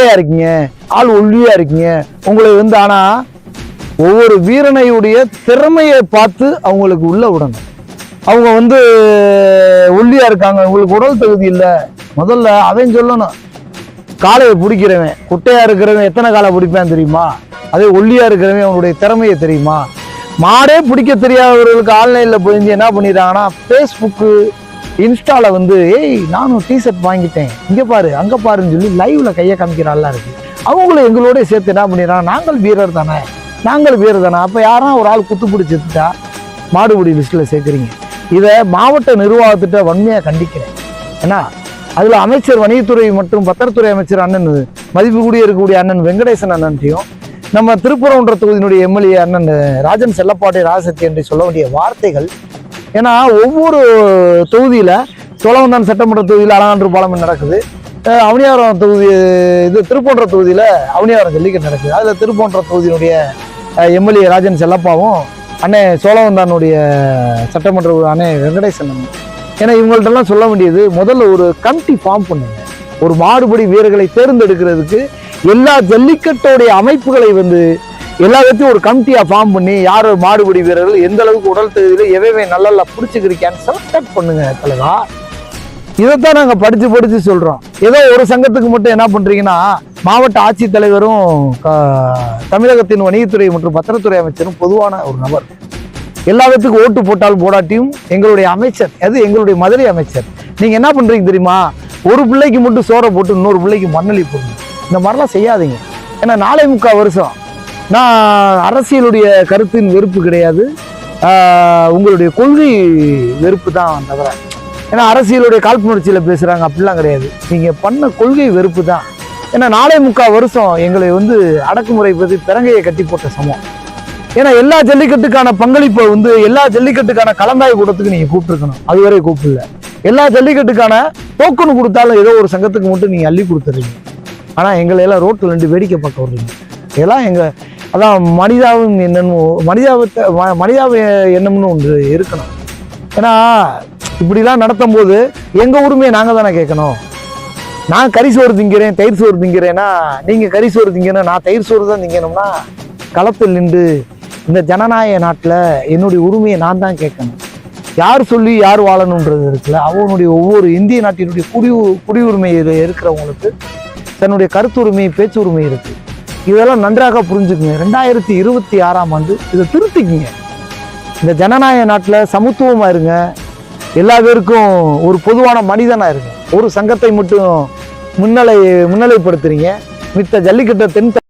குட்டையா இருக்கீங்க, ஆள் ஒல்லியா இருக்கீங்க. உங்களை வந்து ஆனா ஒவ்வொரு வீரனையுடைய திறமையை பார்த்து அவங்களுக்கு உள்ள விடணும். அவங்க வந்து ஒல்லியா இருக்காங்க, உங்களுக்கு உடல் தகுதி இல்லை, முதல்ல அவன் சொல்லணும். காளையை பிடிக்கிறவன் குட்டையா இருக்கிறவன் எத்தனை காலை பிடிப்பான் தெரியுமா? அதே ஒல்லியா இருக்கிறவன் அவனுடைய திறமையை தெரியுமா? மாடே பிடிக்க தெரியாதவர்களுக்கு ஆன்லைன்ல போய் என்ன பண்ணிடுறாங்கன்னா, ஃபேஸ்புக்கு இன்ஸ்டால வந்து ஏய் நானும் டிஷர்ட் வாங்கிட்டேன், இங்க பாரு அங்க பாருன்னு சொல்லி லைவ்ல கையை காமிக்கிறாள்லாம் இருக்கு. அவங்களும் எங்களோட சேர்த்து என்ன பண்ணிடுறாங்க, நாங்கள் வீரர் தானே, நாங்கள் வீரர் தானே. அப்ப யாரும் ஒரு ஆள் குத்து பிடிச்சி எடுத்துட்டா மாடுபிடி லிஸ்ட்ல சேர்க்குறீங்க. இதை மாவட்ட நிர்வாகத்திட்ட வன்மையாக கண்டிக்கிறேன். ஏன்னா அதுல அமைச்சர் வணிகத்துறை மற்றும் பத்திரத்துறை அமைச்சர் அண்ணன் மதிப்பு கூடிய இருக்கக்கூடிய அண்ணன் வெங்கடேசன் அண்ணன்ட்டையும் நம்ம திருப்பரங்குன்ற தொகுதியினுடைய எம்எல்ஏ அண்ணன் ராஜன் செல்லப்பாட்டை ராசத்தி என்று சொல்ல வேண்டிய வார்த்தைகள். ஏன்னா ஒவ்வொரு தொகுதியில சோழவந்தான் சட்டமன்ற தொகுதியில் அலங்காநல்லூர் பாலம் நடக்குது, அவனியாரம் தொகுதி இது திருப்போன்ற தொகுதியில அவனியாரம் ஜல்லிக்கட்டு நடக்குது. அதுல திருப்போன்ற தொகுதியினுடைய எம்எல்ஏ ராஜன் செல்லப்பாவும் அண்ணே சோழவந்தானுடைய சட்டமன்ற அண்ணே வெங்கடேசன் அண்ணன். ஏன்னா இவங்கள்ட்டெல்லாம் சொல்ல வேண்டியது, முதல்ல ஒரு கமிட்டி ஃபார்ம் பண்ணுங்க. ஒரு மாடுபடி வீரர்களை தேர்ந்தெடுக்கிறதுக்கு எல்லா ஜல்லிக்கட்டோடைய அமைப்புகளை வந்து எல்லாத்தையும் ஒரு கமிட்டியா ஃபார்ம் பண்ணி யார் மாடுபடி வீரர்கள் எந்த அளவுக்கு உடல் தகுதியில எவைவே நல்லா பிடிச்சிக்கிறீக்கான்னு செலக்ட் பண்ணுங்க தலைவா. இதைத்தான் நாங்க படிச்சு சொல்றோம். ஏதோ ஒரு சங்கத்துக்கு மட்டும் என்ன பண்றீங்கன்னா, மாவட்ட ஆட்சித்தலைவரும் தமிழகத்தின் வணிகத்துறை மற்றும் பத்திரத்துறை அமைச்சரும் பொதுவான ஒரு நபர், எல்லாத்துக்கும் ஓட்டு போட்டாலும் போடாட்டியும் எங்களுடைய அமைச்சர், அது எங்களுடைய மதுரை அமைச்சர். நீங்க என்ன பண்றீங்க தெரியுமா? ஒரு பிள்ளைக்கு மட்டும் சோறை போட்டு இன்னொரு பிள்ளைக்கு மண்ணலி போடுங்க. இந்த மாதிரிலாம் செய்யாதீங்க. ஏன்னா 4.25 வருஷம் நான் அரசியலுடைய கருத்தின் வெறுப்பு கிடையாது, உங்களுடைய கொள்கை வெறுப்பு தான் தவிர. ஏன்னா அரசியலுடைய காழ்ப்புணர்ச்சியில பேசுறாங்க அப்படிலாம் கிடையாது. நீங்க பண்ண கொள்கை வெறுப்பு தான். ஏன்னா 4.25 வருஷம் எங்களை வந்து அடக்குமுறை பற்றி பிறங்கையை கட்டி போட்ட சமம். ஏன்னா எல்லா ஜல்லிக்கட்டுக்கான பங்களிப்பை வந்து எல்லா ஜல்லிக்கட்டுக்கான கலந்தாய் கூட்டத்துக்கு நீங்க கூப்பிட்டுருக்கணும், அதுவரை கூப்பிடல. எல்லா ஜல்லிக்கட்டுக்கான டோக்கன் கொடுத்தாலும் ஏதோ ஒரு சங்கத்துக்கு மட்டும் நீங்க அள்ளி கொடுத்துறீங்க. ஆனா எங்களை எல்லாம் ரோட்டில் ரெண்டு வேடிக்கை பார்க்க வர்றீங்க. இதெல்லாம் எங்க அதான் மனிதாவும் எண்ணமும் மனிதாவ எண்ணம்னு ஒன்று இருக்கணும். ஏன்னா இப்படிலாம் நடத்தும் போது எங்க உரிமையை நாங்க தானே கேட்கணும். நான் கறி சோறு திங்கிறேன், தயிர் சோறு திங்கிறேன்னா நீங்க கறி சோறு திங்கணும், நான் தயிர் சோறு தான் திங்கணும்னா களத்தில் நின்று இந்த ஜனநாயக நாட்டில் என்னுடைய உரிமையை நான் தான் கேட்கணும். யார் சொல்லி யார் வாழணுன்றது இருக்குல்ல, அவனுடைய ஒவ்வொரு இந்திய நாட்டினுடைய குடியுரிமையில் இருக்கிறவங்களுக்கு தன்னுடைய கருத்துரிமை பேச்சு உரிமை இருக்கு. இதெல்லாம் நன்றாக புரிஞ்சுக்குங்க. 2026ஆம் ஆண்டு இதை திருத்திக்குங்க. இந்த ஜனநாயக நாட்டில் சமத்துவமா இருங்க, எல்லா பேருக்கும் ஒரு பொதுவான மனிதனா இருங்க. ஒரு சங்கத்தை மட்டும் முன்னிலைப்படுத்துறீங்க. மித்த ஜல்லிக்கட்டை தென்